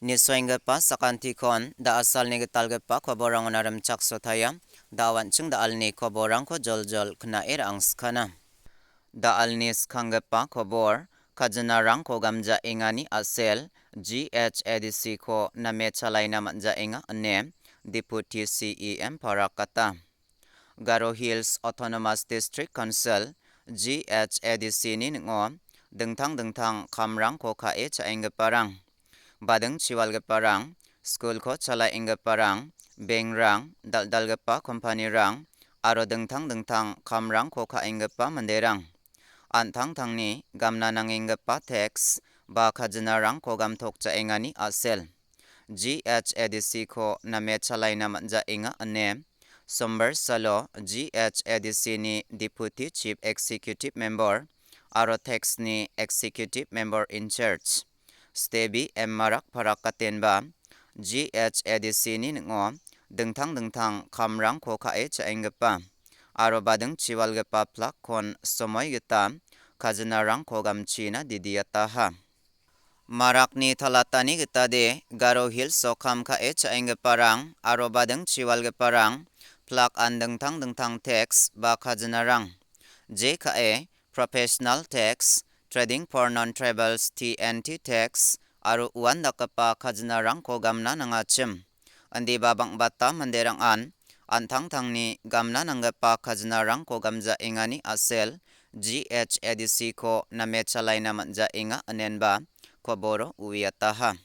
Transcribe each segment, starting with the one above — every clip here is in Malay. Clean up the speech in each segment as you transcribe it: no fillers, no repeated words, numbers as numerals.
Nisoingapa sakantikon da asal ni getalgapa koborang onaram chaksothaya da awanching da alni koborang ko joljol kna ang skana. Da alni skhangapa kobor kajnarang ko gamja ingani asel GHADC ko name chalaina manja inga ane Deputy CEM Parakata. Garo Hills Autonomous District Council GHADC ni ngo dengtang kamrang ko kae chainga parang. Badeng chiwalga parang, school ko chalai inga parang, beng rang, daldalga pa company rang, aro dengtang kamrang ko ka inga pa manderang. Antang ni gamna nang inga pa tax, ba kajana rang ko gam tok cha ingani asel. GHADC ko name chalai na manja inga ane. Somber Salo GHADC ni Deputy Chief Executive Member, aro tax ni Executive Member in Charge. Stebi Marak Parakatenba GHADC ni ngo dengtang kamrang ko kae chaengapa aro badeng chiwalgapa plak kon somoy gita kajnarang ko gamchina didiyata ha. Marak ni talatani gita de Garo Hills so kam kae chaengaparang aro badeng chiwalgaparang plak an dengtang tax ba kajnarang je kae professional tax, trading for non-tribals TNT tax, aru uan dakapa kajna rang ko gamna nanga chim. Andi babang bata manderang an, antang ni gamna nangapa kajna rang ko gamja ingani asel, GHADC ko name chalai na manja inga anenba, ko boro uwiataha.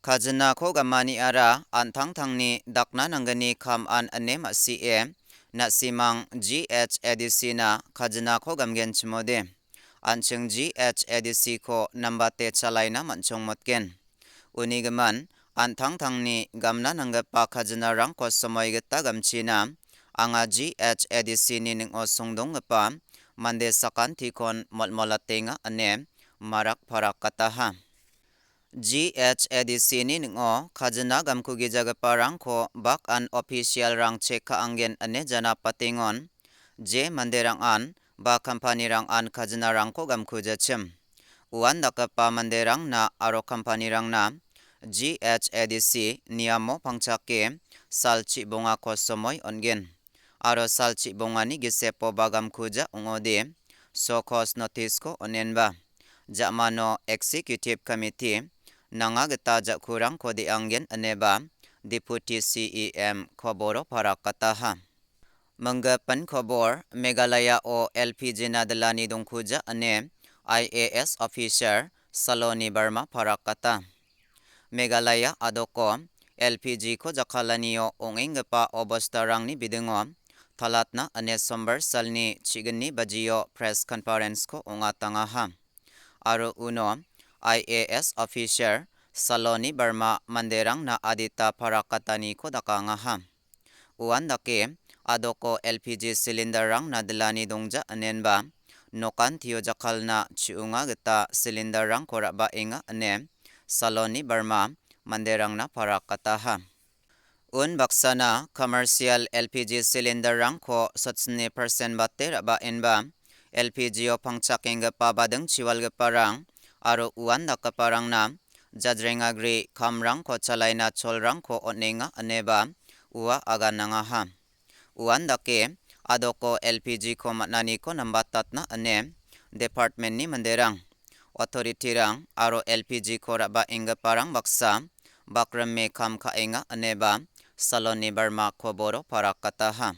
Kajna ko gamani ara, antang ni dakna nangani kam an anem CM, na simang GHADC na kajna ko gamgen chimode. Ancheng GHADC ko nambate chalaina manchong motken. Unigaman, antang ni gamna nangapa kajna rang ko somoy gita gamchina, anga GHADC ni ning o songdong gapa, mande sakanti kon molmolatenga ane, marak parakataha. GHADC ni ning o kajna gamkugi jagapa rang ko bak an official rang check ka anggen ane jana patingon, je manderang an, ba company rang an kajna rang ko gamkuja chim. Uan dakapa manderang na aro company rang na GHADC niyamo pangchake salchi bonga ko somoy ongen. Aro salchi bonga ni gisepo ba gamkuja ungode so cause notice ko onenba. Jamano Executive Committee nanga gita jakurang ko di anggen aneba Deputy CEM koboro parakataha. Manggapan kobor Meghalaya o LPG na dalani dongkuja ane IAS officer Saloni Barma parakata. Meghalaya adoko LPG ko jakalaniyo ongingapa obostarang ni bidingo talatna ane somber salni chigani bajiyo press conference ko ongatangaha. Aro uno IAS officer Saloni Barma manderang na adita parakatani ko dakangaha. Uan dake adoko LPG cylinder rang na dalani dongja anenba nokan tiyo jakal na chiunga gita cylinder rang koraba inga ane Saloni Barma manderang na parakataha. Un baksana commercial LPG cylinder rang ko 60% batte raba enba LPG o pangchakenga pa badeng chiwalga parang aro uan daka parang na jadrenga gri kamrang ko chalai na cholrang ko onenga aneba uwa aga nangaha. Uan dake adoko LPG ko matnani ko nambatat na ane department ni manderang authority rang aro LPG ko raba inga parang baksa bakram me kam kaenga aneba Saloni Barma koboro parakataha.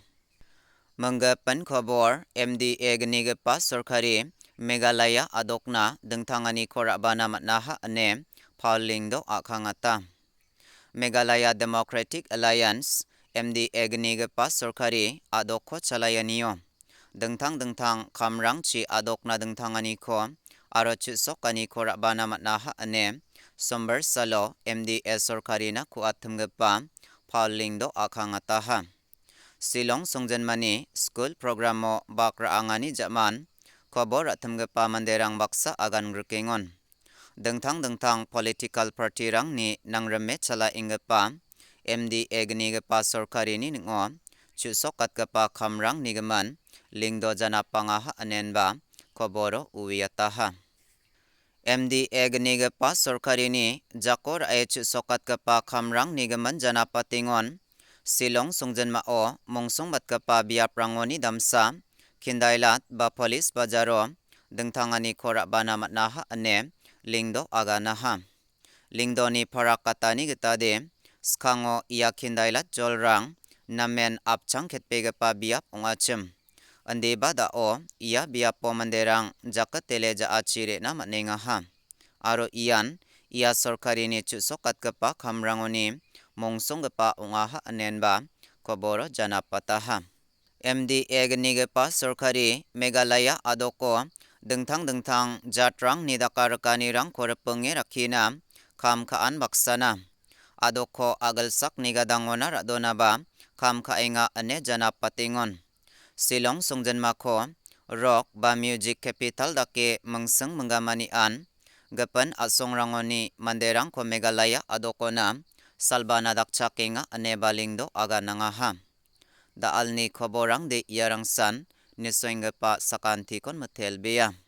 Manggapan kobor MDA ganiga pa sorkari Meghalaya adokna dengtangani ko raba na matnaha ane Pauling do akangata. Meghalaya Democratic Alliance MDA ganiga pa sorkari adok ko chalayaniyo. Dengtang kamrang chi adok na dengtangani ko aro chusokani ko raba na matnaha ane Somber Salo MDA sorkari na kuatumgapa Pauling do akangataha. Silong Songjanmani School Program mo bakra angani jaman kobor atumgapa manderang baksa agan grukengon. Dengtang political party rang ni nangrame chala ingapa MDA gnigapa sorkari ni ngo chusokat kapa kamrang nigaman lingdo jana pangaha anenba koboro uwiataha. MDA gnigapa sorkarini jakor h sokatkapa khamrang nigaman jana patingon Silong sungjanmao mongsong matkapa biaprangoni damsa Kindailat ba police bajaro dengtangani khora bana matnaha ane lingdo aganaha lingdoni pharakatani gitade skhango iya Kindailat jolrang namen apchang khetpegapa biap ongachim ande badao iya biapo manderang jakateleja achire na manengaha aro iyan iya sorkarini chusokatkapa khamrangoni mongsonggapa ongaha anenba koboro janapataha MDA gnigapa sorkari Meghalaya adoko dengtang jatrang nidakarkani rang korpengi rakhina kham khaan baksana adoko agalsak nigadangona radonaba kham khaenga ane janapatingon Silong sungjanmako rock ba music capital dake mengseng menggamani an gapan asongrangoni manderang ko Meghalaya adokona salbana dakchakenga ane balingdo aga nangaha Daalni khoborang de yarang san nisoingapa sakanti kon mathelbeya